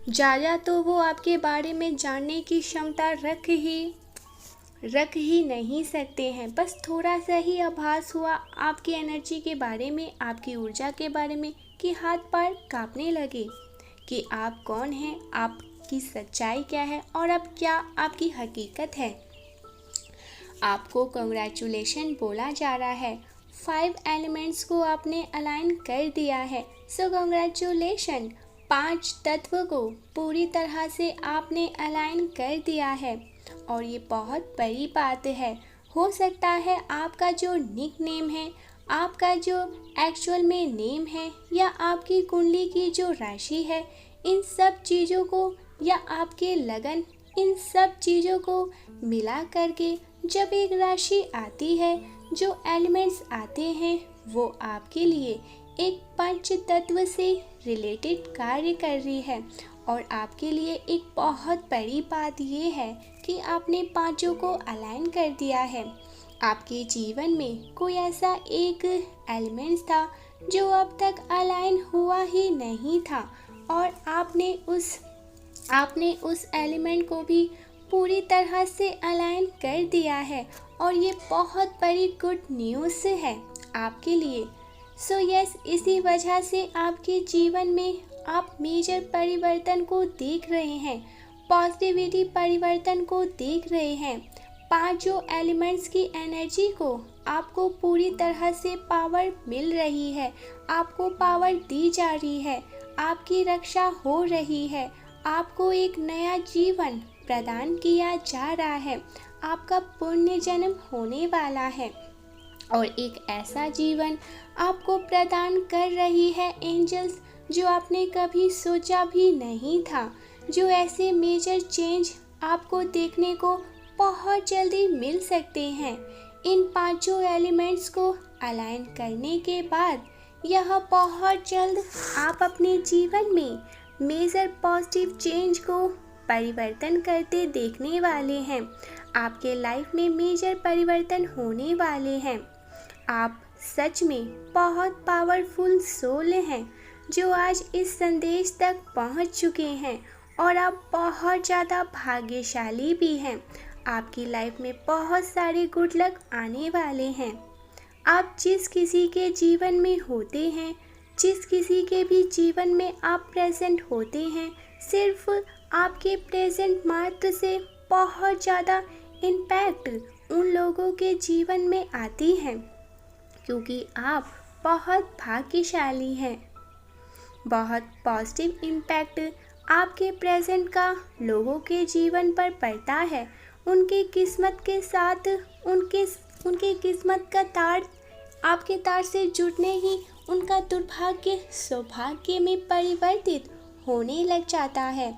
ज़्यादा तो वो आपके बारे में जानने की क्षमता रख ही नहीं सकते हैं। बस थोड़ा सा ही आभास हुआ आपकी एनर्जी के बारे में, आपकी ऊर्जा के बारे में, कि हाथ पैर कांपने लगे कि आप कौन हैं, आपकी सच्चाई क्या है और अब क्या आपकी हकीकत है। आपको कंग्रेचुलेशन बोला जा रहा है। 5 एलिमेंट्स को आपने अलाइन कर दिया है। सो कंग्रेचुलेशन, 5 तत्व को पूरी तरह से आपने अलाइन कर दिया है और ये बहुत बड़ी बात है। हो सकता है आपका जो निक नेम है, आपका जो एक्चुअल में नेम है, या आपकी कुंडली की जो राशि है, इन सब चीज़ों को या आपके लगन, इन सब चीज़ों को मिला करके जब एक राशि आती है, जो एलिमेंट्स आते हैं, वो आपके लिए एक पंच तत्व से रिलेटेड कार्य कर रही है। और आपके लिए एक बहुत बड़ी बात ये है कि आपने पांचों को अलाइन कर दिया है। आपके जीवन में कोई ऐसा एक एलिमेंट था जो अब तक अलाइन हुआ ही नहीं था और आपने उस एलिमेंट को भी पूरी तरह से अलाइन कर दिया है और ये बहुत बड़ी गुड न्यूज़ है आपके लिए। सो यस, इसी वजह से आपके जीवन में आप मेजर परिवर्तन को देख रहे हैं, पॉजिटिविटी परिवर्तन को देख रहे हैं। पांचों एलिमेंट्स की एनर्जी को आपको पूरी तरह से पावर मिल रही है, आपको पावर दी जा रही है, आपकी रक्षा हो रही है, आपको एक नया जीवन प्रदान किया जा रहा है, आपका पुण्य जन्म होने वाला है और एक ऐसा जीवन आपको प्रदान कर रही है एंजल्स जो आपने कभी सोचा भी नहीं था। जो ऐसे मेजर चेंज आपको देखने को बहुत जल्दी मिल सकते हैं। इन पांचों एलिमेंट्स को अलाइन करने के बाद यह बहुत जल्द आप अपने जीवन में मेजर पॉजिटिव चेंज को परिवर्तन करते देखने वाले हैं। आपके लाइफ में मेजर परिवर्तन होने वाले हैं। आप सच में बहुत पावरफुल सोल हैं जो आज इस संदेश तक पहुंच चुके हैं और आप बहुत ज़्यादा भाग्यशाली भी हैं। आपकी लाइफ में बहुत सारे गुड लक आने वाले हैं। आप जिस किसी के जीवन में होते हैं, जिस किसी के भी जीवन में आप प्रेजेंट होते हैं, सिर्फ आपके प्रेजेंट मात्र से बहुत ज़्यादा इम्पैक्ट उन लोगों के जीवन में आती है क्योंकि आप बहुत भाग्यशाली हैं। बहुत पॉजिटिव इम्पैक्ट आपके प्रेजेंट का लोगों के जीवन पर पड़ता है। उनकी किस्मत के साथ उनके किस्मत का तार आपके तार से जुड़ने ही उनका दुर्भाग्य सौभाग्य में परिवर्तित होने लग जाता है।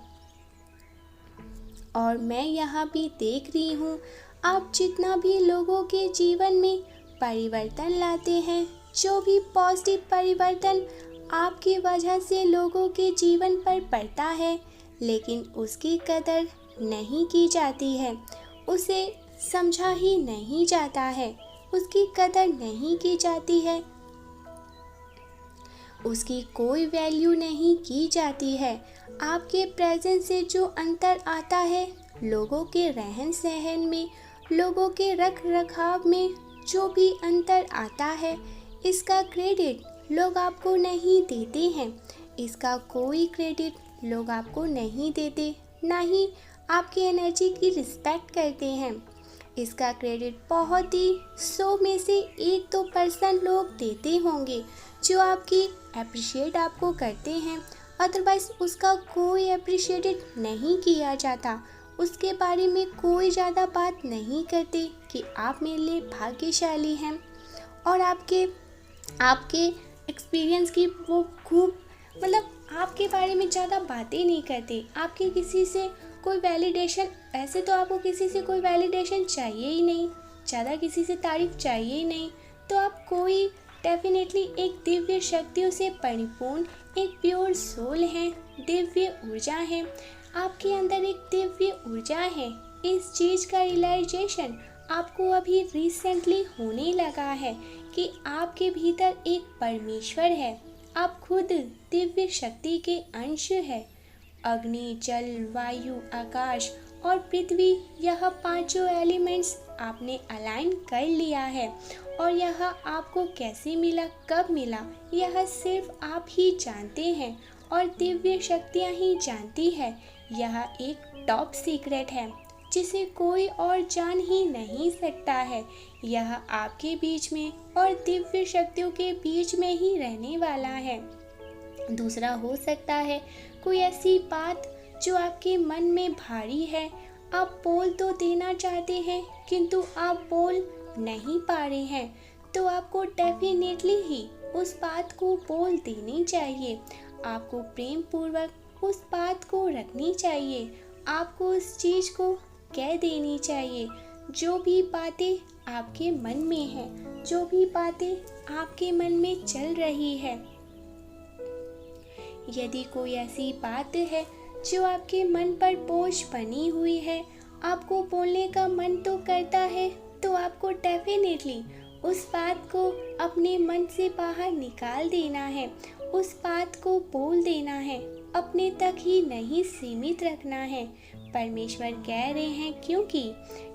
और मैं यहाँ भी देख रही हूँ, आप जितना भी लोगों के जीवन में परिवर्तन लाते हैं, जो भी पॉजिटिव परिवर्तन आपकी वजह से लोगों के जीवन पर पड़ता है, लेकिन उसकी कदर नहीं की जाती है, उसे समझा ही नहीं जाता है, उसकी कदर नहीं की जाती है, उसकी कोई वैल्यू नहीं की जाती है। आपके प्रेजेंस से जो अंतर आता है, लोगों के रहन सहन में, लोगों के रख रखाव में जो भी अंतर आता है, इसका क्रेडिट लोग आपको नहीं देते हैं। इसका कोई क्रेडिट लोग आपको नहीं देते, ना ही आपकी एनर्जी की रिस्पेक्ट करते हैं। इसका क्रेडिट बहुत ही 100 में से 1-2% लोग देते होंगे जो आपकी अप्रिशिएट आपको करते हैं। अदरवाइज़ उसका कोई अप्रिशिएटेड नहीं किया जाता, उसके बारे में कोई ज़्यादा बात नहीं करते कि आप मेरे लिए भाग्यशाली हैं और आपके एक्सपीरियंस की वो खूब आपके बारे में ज़्यादा बातें नहीं करते। आपके किसी से कोई वैलिडेशन, ऐसे तो आपको किसी से कोई वैलिडेशन चाहिए ही नहीं, ज़्यादा किसी से तारीफ चाहिए ही नहीं, तो आप कोई डेफिनेटली एक दिव्य शक्तियों से परिपूर्ण एक प्योर सोल हैं, दिव्य ऊर्जा है। आपके अंदर एक दिव्य ऊर्जा है। इस चीज़ का रियलाइजेशन आपको अभी रिसेंटली होने लगा है कि आपके भीतर एक परमेश्वर है। आप खुद दिव्य शक्ति के अंश है। अग्नि, जल, वायु, आकाश और पृथ्वी, यह पांचों एलिमेंट्स आपने अलाइन कर लिया है। और यह आपको कैसे मिला, कब मिला, यह सिर्फ आप ही जानते हैं और दिव्य शक्तियाँ ही जानती है। यह एक टॉप सीक्रेट है जिसे कोई और जान ही नहीं सकता है। यह आपके बीच में और दिव्य शक्तियों के बीच में ही रहने वाला है। दूसरा, हो सकता है कोई ऐसी बात जो आपके मन में भारी है, आप बोल तो देना चाहते हैं किंतु आप बोल नहीं पा रहे हैं, तो आपको डेफिनेटली ही उस बात को बोल देनी चाहिए। आपको प्रेम पूर्वक उस बात को रखनी चाहिए। आपको उस चीज़ को कह देनी चाहिए। जो भी बातें आपके मन में हैं, जो भी बातें आपके मन में चल रही है, यदि कोई ऐसी बात है जो आपके मन पर बोझ बनी हुई है, आपको बोलने का मन तो करता है, तो आपको डेफिनेटली उस बात को अपने मन से बाहर निकाल देना है। उस बात को बोल देना है, अपने तक ही नहीं सीमित रखना है। परमेश्वर कह रहे हैं क्योंकि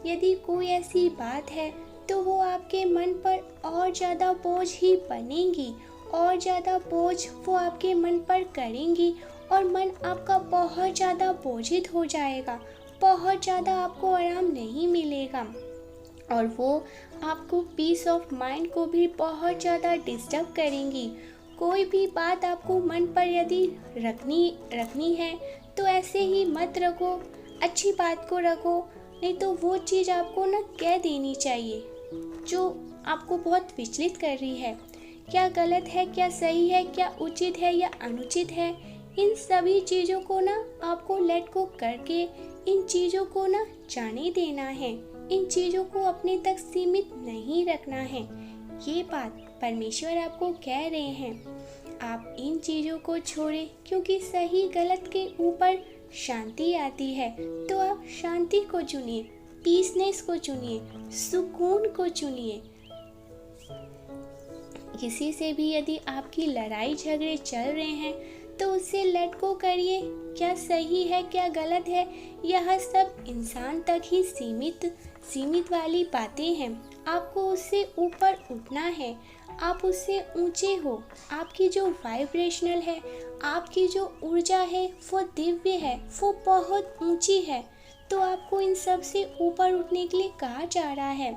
यदि कोई ऐसी बात है तो वो आपके मन पर और ज़्यादा बोझ ही बनेगी, और ज़्यादा बोझ वो आपके मन पर करेंगी और मन आपका बहुत ज़्यादा बोझित हो जाएगा, बहुत ज़्यादा आपको आराम नहीं मिलेगा और वो आपको पीस ऑफ माइंड को भी बहुत ज़्यादा डिस्टर्ब करेंगी। कोई भी बात आपको मन पर यदि रखनी है तो ऐसे ही मत रखो, अच्छी बात को रखो, नहीं तो वो चीज़ आपको ना कह देनी चाहिए जो आपको बहुत विचलित कर रही है। क्या गलत है, क्या सही है, क्या उचित है या अनुचित है, इन सभी चीज़ों को ना आपको लेट गो करके इन चीज़ों को ना जाने देना है। इन चीज़ों को अपने तक सीमित नहीं रखना है। ये बात परमेश्वर आपको कह रहे हैं। आप इन चीज़ों को छोड़ें क्योंकि सही गलत के ऊपर शांति आती है। तो आप शांति को चुनिए, पीसनेस को चुनिए, सुकून को चुनिए। किसी से भी यदि आपकी लड़ाई झगड़े चल रहे हैं तो उससे लेट गो करिए। क्या सही है, क्या गलत है, यह सब इंसान तक ही सीमित वाली बातें हैं। आपको उससे ऊपर उठना है, आप उससे ऊंचे हो। आपकी जो वाइब्रेशनल है, आपकी जो ऊर्जा है वो दिव्य है, वो बहुत ऊंची है। तो आपको इन सब से ऊपर उठने के लिए कहा जा रहा है।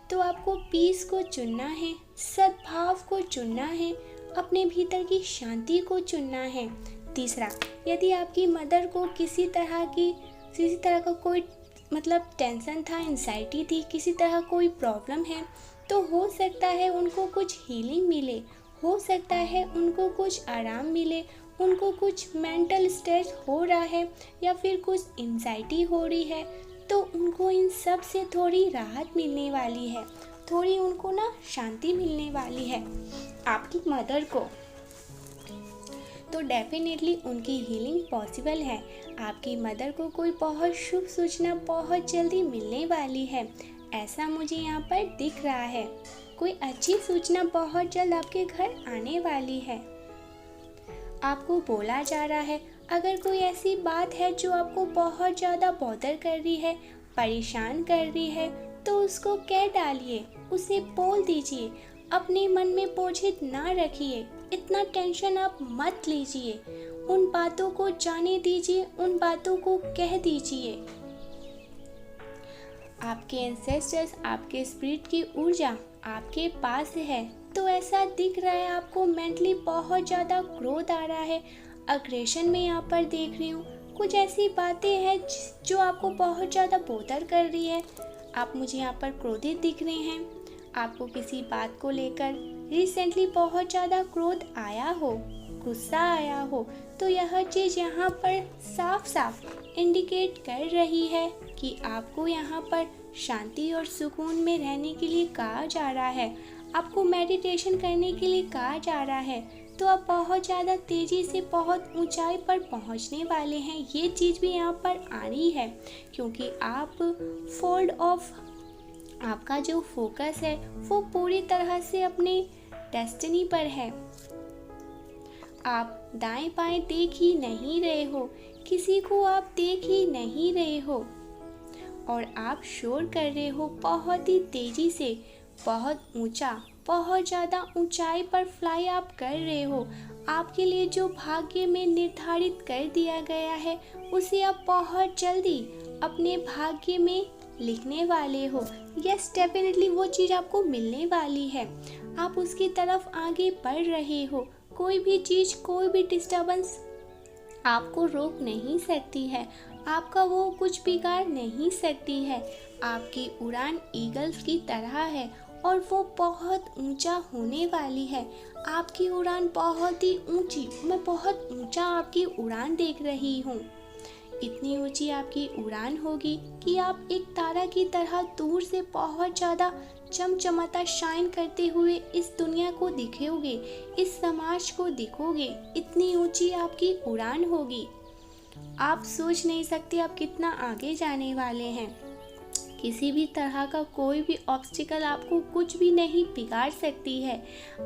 तो आपको पीस को चुनना है, सद्भाव को चुनना है, अपने भीतर की शांति को चुनना है। तीसरा, यदि आपकी मदर को किसी तरह का कोई टेंशन था, एंजाइटी थी, किसी तरह कोई प्रॉब्लम है, तो हो सकता है उनको कुछ हीलिंग मिले, हो सकता है उनको कुछ आराम मिले, उनको कुछ मेंटल स्ट्रेस हो रहा है या फिर कुछ एंजाइटी हो रही है, तो उनको इन सब से थोड़ी राहत मिलने वाली है, थोड़ी उनको ना शांति मिलने वाली है आपकी मदर को। तो डेफिनेटली उनकी हीलिंग पॉसिबल है। आपकी मदर को कोई बहुत शुभ सूचना बहुत जल्दी मिलने वाली है, ऐसा मुझे यहाँ पर दिख रहा है। कोई अच्छी सूचना बहुत जल्द आपके घर आने वाली है। आपको बोला जा रहा है, अगर कोई ऐसी बात है जो आपको बहुत ज़्यादा बॉदर कर रही है, परेशान कर रही है, तो उसको कह डालिए, उसे बोल दीजिए। अपने मन में बोझित ना रखिए, इतना टेंशन आप मत लीजिए। उन बातों को जाने दीजिए, उन बातों को कह दीजिए। आपके एंसेस्टर्स, आपके स्पिरिट की ऊर्जा आपके पास है। तो ऐसा दिख रहा है आपको मेंटली बहुत ज़्यादा ग्रोथ आ रहा है। अग्रेशन में यहाँ पर देख रही हूँ, कुछ ऐसी बातें हैं जो आपको बहुत ज़्यादा बोदर कर रही है। आप मुझे यहाँ पर क्रोधित दिख रहे हैं। आपको किसी बात को लेकर रिसेंटली बहुत ज़्यादा क्रोध आया हो, गुस्सा आया हो, तो यह चीज़ यहाँ पर साफ साफ इंडिकेट कर रही है कि आपको यहाँ पर शांति और सुकून में रहने के लिए कहा जा रहा है। आपको मेडिटेशन करने के लिए कहा जा रहा है। तो आप बहुत ज़्यादा तेज़ी से बहुत ऊंचाई पर पहुंचने वाले हैं। ये चीज़ भी यहाँ पर आ रही है क्योंकि आप फोल्ड ऑफ, आपका जो फोकस है वो पूरी तरह से अपने डेस्टिनी पर है। आप दाएं बाएं देख ही नहीं रहे हो। किसी को आप देख ही नहीं रहे हो और आप शोर कर रहे हो बहुत ही तेजी से, बहुत ऊंचा, बहुत ज़्यादा ऊंचाई पर फ्लाई आप कर रहे हो। आपके लिए जो भाग्य में निर्धारित कर दिया गया है उसे आप बहुत जल्दी अपने भाग्य में लिखने वाले हो। यस, डेफिनेटली वो चीज़ आपको मिलने वाली है। आप उसकी तरफ आगे बढ़ रहे हो। कोई भी चीज़, कोई भी डिस्टर्बेंस आपको रोक नहीं सकती है, आपका वो कुछ बिगाड़ नहीं सकती है। आपकी उड़ान ईगल्स की तरह है और वो बहुत ऊंचा होने वाली है। आपकी उड़ान बहुत ही ऊंची, मैं बहुत ऊंचा आपकी उड़ान देख रही हूँ। इतनी ऊंची आपकी उड़ान होगी कि आप एक तारा की तरह दूर से बहुत ज़्यादा चमचमाता शाइन करते हुए इस दुनिया को दिखोगे, इस समाज को दिखोगे। इतनी ऊंची आपकी उड़ान होगी, आप सोच नहीं सकते आप कितना आगे जाने वाले हैं। किसी भी तरह का कोई भी ऑब्स्टिकल आपको कुछ भी नहीं बिगाड़ सकती है।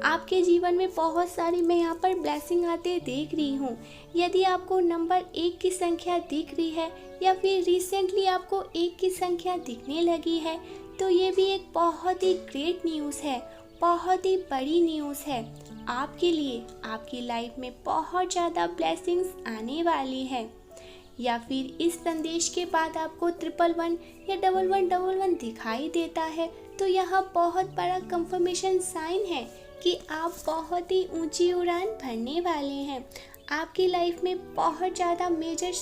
आपके जीवन में बहुत सारी, मैं यहाँ पर ब्लेसिंग आते देख रही हूँ। यदि आपको नंबर 1 की संख्या दिख रही है या फिर रिसेंटली आपको 1 की संख्या दिखने लगी है, तो ये भी एक बहुत ही ग्रेट न्यूज़ है, बहुत ही बड़ी न्यूज़ है आपके लिए। आपकी लाइफ में बहुत ज़्यादा ब्लेसिंग्स आने वाली है। या फिर इस संदेश के बाद आपको 111 या 1111 दिखाई देता है, तो यह बहुत बड़ा कंफर्मेशन साइन है कि आप बहुत ही ऊंची उड़ान भरने वाले हैं। आपकी लाइफ में बहुत ज़्यादा मेजर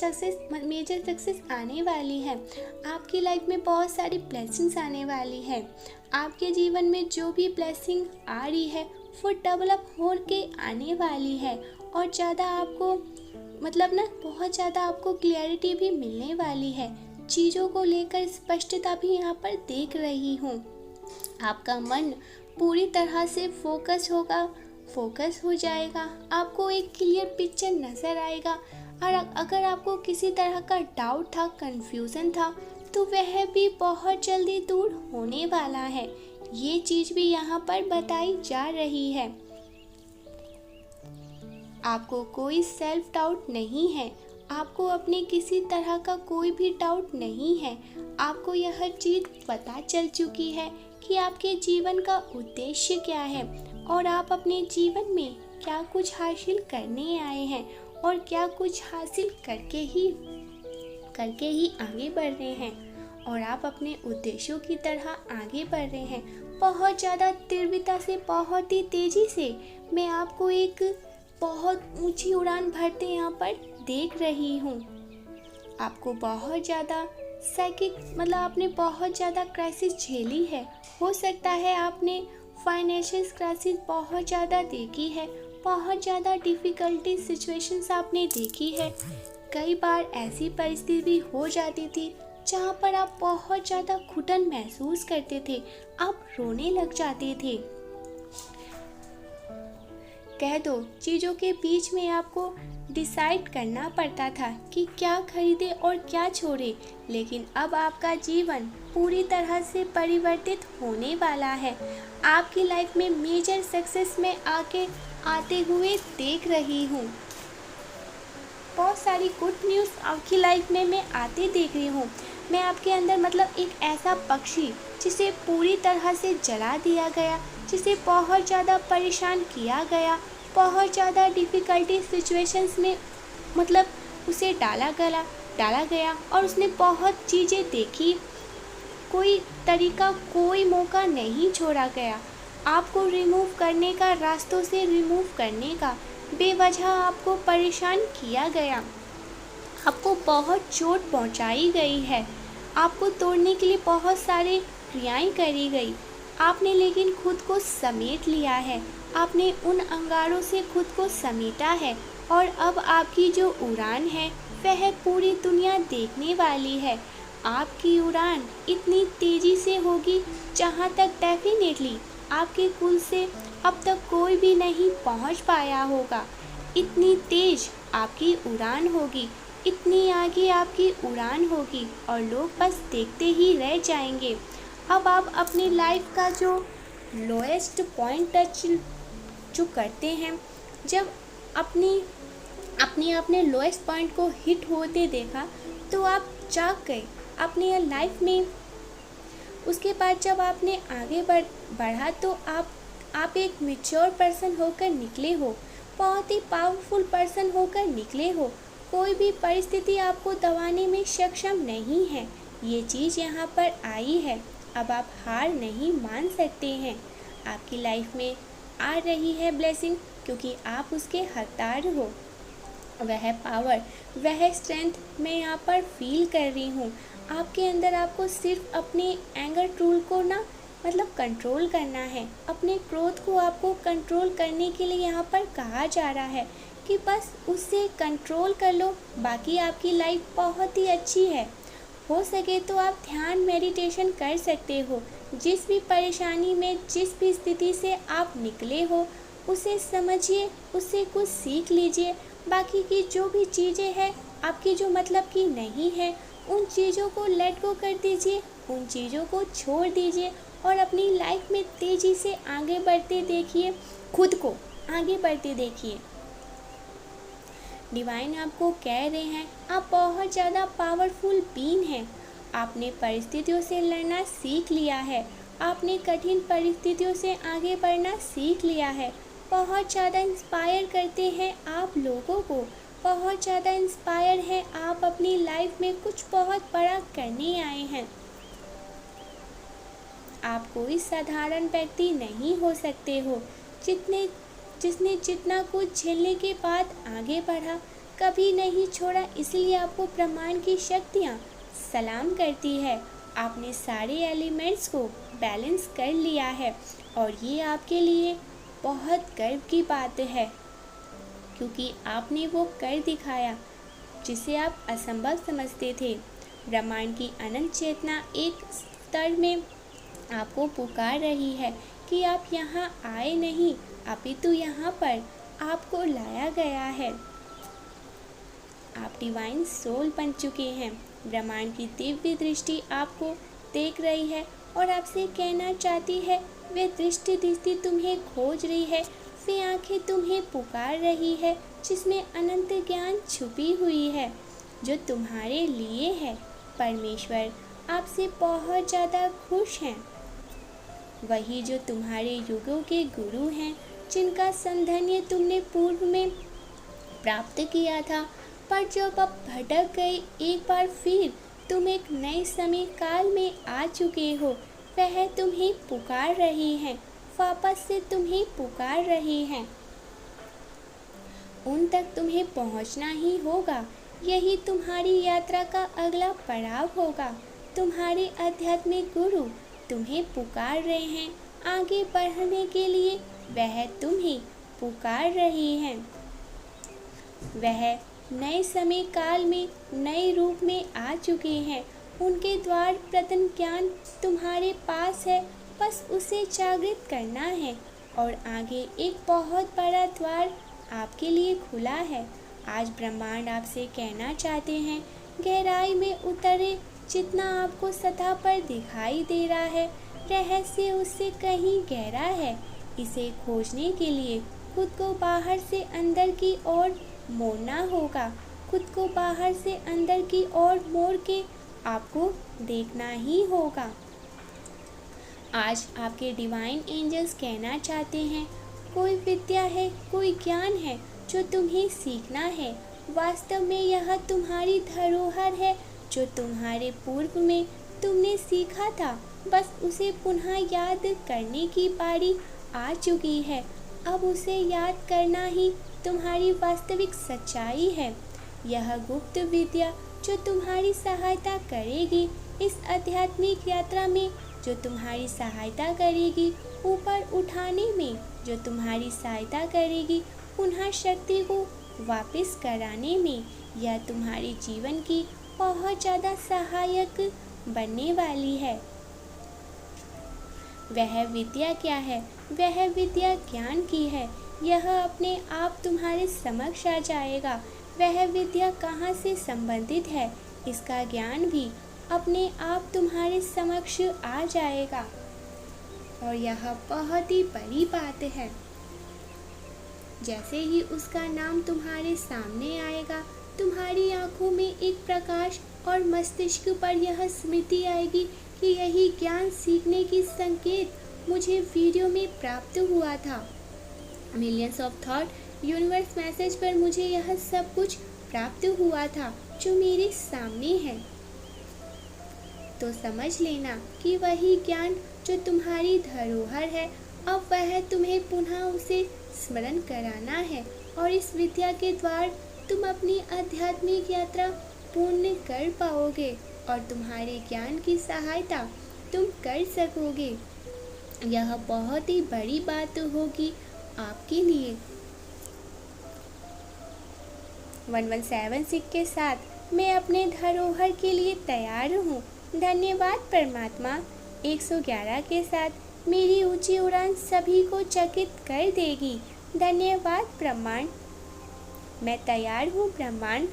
सक्सेस आने वाली है। आपकी लाइफ में बहुत सारी ब्लेसिंग्स आने वाली है। आपके जीवन में जो भी ब्लेसिंग आ रही है वो डेवलप हो के आने वाली है और ज़्यादा आपको बहुत ज़्यादा आपको क्लैरिटी भी मिलने वाली है। चीज़ों को लेकर स्पष्टता भी यहाँ पर देख रही हूँ। आपका मन पूरी तरह से फोकस हो जाएगा। आपको एक क्लियर पिक्चर नज़र आएगा और अगर आपको किसी तरह का डाउट था, कंफ्यूजन था, तो वह भी बहुत जल्दी दूर होने वाला है। ये चीज़ भी यहाँ पर बताई जा रही है। आपको कोई सेल्फ डाउट नहीं है, आपको अपने किसी तरह का कोई भी डाउट नहीं है। आपको यह चीज़ पता चल चुकी है कि आपके जीवन का उद्देश्य क्या है और आप अपने जीवन में क्या कुछ हासिल करने आए हैं और क्या कुछ हासिल करके ही आगे बढ़ रहे हैं और आप अपने उद्देश्यों की तरह आगे बढ़ रहे हैं। बहुत ज़्यादा तीव्रता से, बहुत ही तेज़ी से मैं आपको एक बहुत ऊंची उड़ान भरते यहाँ पर देख रही हूँ। आपको बहुत ज़्यादा आपने बहुत ज़्यादा क्राइसिस झेली है। हो सकता है आपने फाइनेंशियल क्राइसिस बहुत ज़्यादा देखी है, बहुत ज़्यादा डिफ़िकल्टी सिचुएशंस आपने देखी है। कई बार ऐसी परिस्थिति भी हो जाती थी जहाँ पर आप बहुत ज़्यादा घुटन महसूस करते थे, आप रोने लग जाते थे। कह दो, चीज़ों के बीच में आपको डिसाइड करना पड़ता था कि क्या खरीदे और क्या छोड़े। लेकिन अब आपका जीवन पूरी तरह से परिवर्तित होने वाला है। आपकी लाइफ में मेजर सक्सेस में आते हुए देख रही हूँ। बहुत सारी गुड न्यूज़ आपकी लाइफ में मैं आते देख रही हूँ। मैं आपके अंदर एक ऐसा पक्षी जिसे पूरी तरह से जला दिया गया, जिसे बहुत ज़्यादा परेशान किया गया, बहुत ज़्यादा डिफ़िकल्टी सिचुएशंस में उसे डाला गया और उसने बहुत चीज़ें देखी। कोई तरीका, कोई मौका नहीं छोड़ा गया। आपको रिमूव करने का, रास्तों से रिमूव करने का, बेवजह आपको परेशान किया गया, आपको बहुत चोट पहुंचाई गई है, आपको तोड़ने के लिए बहुत सारे क्रियाएं करी गई। आपने लेकिन खुद को समेट लिया है, आपने उन अंगारों से खुद को समेटा है और अब आपकी जो उड़ान है वह पूरी दुनिया देखने वाली है। आपकी उड़ान इतनी तेज़ी से होगी जहाँ तक डेफिनेटली आपके कुल से अब तक कोई भी नहीं पहुँच पाया होगा। इतनी तेज़ आपकी उड़ान होगी, इतनी आगे आपकी उड़ान होगी और लोग बस देखते ही रह जाएंगे। अब आप अपनी लाइफ का जो लोएस्ट पॉइंट टच जो करते हैं, जब अपनी अपने लोएस्ट पॉइंट को हिट होते देखा तो आप जाग गए अपने लाइफ में। उसके बाद जब आपने आगे बढ़ा तो आप एक मैच्योर पर्सन होकर निकले हो, बहुत ही पावरफुल पर्सन होकर निकले हो। कोई भी परिस्थिति आपको दबाने में सक्षम नहीं है। ये चीज़ यहाँ पर आई है। अब आप हार नहीं मान सकते हैं। आपकी लाइफ में आ रही है ब्लेसिंग, क्योंकि आप उसके हकदार हो। वह पावर, वह स्ट्रेंथ मैं यहाँ पर फील कर रही हूँ आपके अंदर। आपको सिर्फ अपने एंगर टूल को कंट्रोल करना है। अपने क्रोध को आपको कंट्रोल करने के लिए यहाँ पर कहा जा रहा है कि बस उससे कंट्रोल कर लो, बाकी आपकी लाइफ बहुत ही अच्छी है। हो सके तो आप ध्यान मेडिटेशन कर सकते हो। जिस भी परेशानी में, जिस भी स्थिति से आप निकले हो, उसे समझिए, उससे कुछ सीख लीजिए। बाकी की जो भी चीज़ें हैं आपकी जो मतलब की नहीं है, उन चीज़ों को लेट गो कर दीजिए, उन चीज़ों को छोड़ दीजिए और अपनी लाइफ में तेज़ी से आगे बढ़ते देखिए, खुद को आगे बढ़ते देखिए। डिवाइन आपको कह रहे हैं आप बहुत ज़्यादा पावरफुल बीइंग हैं। आपने परिस्थितियों से लड़ना सीख लिया है। आपने कठिन परिस्थितियों से आगे बढ़ना सीख लिया है। बहुत ज़्यादा इंस्पायर करते हैं आप लोगों को, बहुत ज़्यादा इंस्पायर हैं आप। अपनी लाइफ में कुछ बहुत बड़ा करने आए हैं। आप कोई साधारण व्यक्ति नहीं हो सकते हो। जिसने जितना कुछ झेलने के बाद आगे बढ़ा, कभी नहीं छोड़ा, इसलिए आपको ब्रह्मांड की शक्तियाँ सलाम करती है। आपने सारे एलिमेंट्स को बैलेंस कर लिया है और ये आपके लिए बहुत गर्व की बात है, क्योंकि आपने वो कर दिखाया जिसे आप असंभव समझते थे। ब्रह्मांड की अनंत चेतना एक स्तर में आपको पुकार रही है कि आप यहाँ आए नहीं, अपितु यहाँ पर आपको लाया गया है। आप डिवाइन सोल बन चुके हैं। ब्रह्मांड की दिव्य दृष्टि आपको देख रही है और आपसे कहना चाहती है, वे दृष्टि तुम्हें खोज रही है, वे आंखें तुम्हें पुकार रही है, जिसमें अनंत ज्ञान छुपी हुई है जो तुम्हारे लिए है। परमेश्वर आपसे बहुत ज़्यादा खुश हैं। वही जो तुम्हारे युगों के गुरु हैं, जिनका संधन्य तुमने पूर्व में प्राप्त किया था, पर जब अब भटक गए, एक बार फिर तुम एक नए समय काल में आ चुके हो। वह तुम्हें पुकार रहे हैं, वापस से तुम्हें पुकार रहे हैं। उन तक तुम्हें पहुंचना ही होगा। यही तुम्हारी यात्रा का अगला पड़ाव होगा। तुम्हारे आध्यात्मिक गुरु तुम्हें पुकार रहे हैं आगे बढ़ने के लिए। वह तुम्हें पुकार रहे हैं। वह नए समय काल में नए रूप में आ चुके हैं। उनके द्वार प्रतन ज्ञान तुम्हारे पास है, बस उसे जागृत करना है और आगे एक बहुत बड़ा द्वार आपके लिए खुला है। आज ब्रह्मांड आपसे कहना चाहते हैं, गहराई में उतरे। जितना आपको सतह पर दिखाई दे रहा है, रहस्य उससे कहीं गहरा है। इसे खोजने के लिए खुद को बाहर से अंदर की ओर मोड़ना होगा। खुद को बाहर से अंदर की ओर मोड़ के आपको देखना ही होगा। आज आपके डिवाइन एंजल्स कहना चाहते हैं, कोई विद्या है, कोई ज्ञान है जो तुम्हें सीखना है। वास्तव में यह तुम्हारी धरोहर है जो तुम्हारे पूर्व में तुमने सीखा था। बस उसे पुनः याद करने की बारी आ चुकी है। अब उसे याद करना ही तुम्हारी वास्तविक सच्चाई है। यह गुप्त विद्या जो तुम्हारी सहायता करेगी इस आध्यात्मिक यात्रा में, जो तुम्हारी सहायता करेगी ऊपर उठाने में, जो तुम्हारी सहायता करेगी पुनः शक्ति को वापस कराने में। यह तुम्हारे जीवन की बहुत ज़्यादा सहायक बनने वाली है। वह विद्या क्या है? वह विद्या ज्ञान की है। यह अपने आप तुम्हारे समक्ष आ जाएगा। वह विद्या कहाँ से संबंधित है, इसका ज्ञान भी अपने आप तुम्हारे समक्ष आ जाएगा। और यह बहुत ही बड़ी बात है। जैसे ही उसका नाम तुम्हारे सामने आएगा, तुम्हारी आंखों में एक प्रकाश और मस्तिष्क पर यह स्मृति आएगी कि यही ज्ञान सीखने की संकेत मुझे वीडियो में प्राप्त हुआ था। Millions of thought universe message पर मुझे यह सब कुछ प्राप्त हुआ था जो मेरे सामने है। तो समझ लेना कि वही ज्ञान जो तुम्हारी धरोहर है, अब वह तुम्हें पुनः उसे स्मरण कराना है और इस विद्या के द्वार तुम अपनी आध्यात्मिक यात्रा पूर्ण कर पाओगे और तुम्हारे ज्ञान की सहायता तुम कर सकोगे। यह बहुत ही बड़ी बात होगी आपके लिए। 117 के साथ मैं अपने धरोहर के लिए तैयार हूँ। धन्यवाद परमात्मा। 111 के साथ मेरी ऊंची उड़ान सभी को चकित कर देगी। धन्यवाद ब्रह्मांड। मैं तैयार हूँ ब्रह्मांड।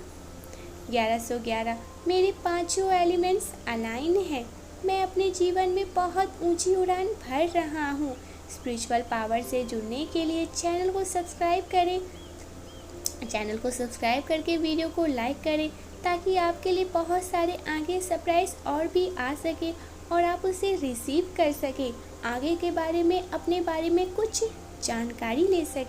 1111 मेरे पांचों एलिमेंट्स अलाइन हैं। मैं अपने जीवन में बहुत ऊंची उड़ान भर रहा हूँ। स्पिरिचुअल पावर से जुड़ने के लिए चैनल को सब्सक्राइब करें। चैनल को सब्सक्राइब करके वीडियो को लाइक करें ताकि आपके लिए बहुत सारे आगे सरप्राइज और भी आ सके और आप उसे रिसीव कर सके, आगे के बारे में अपने बारे में कुछ जानकारी ले सके।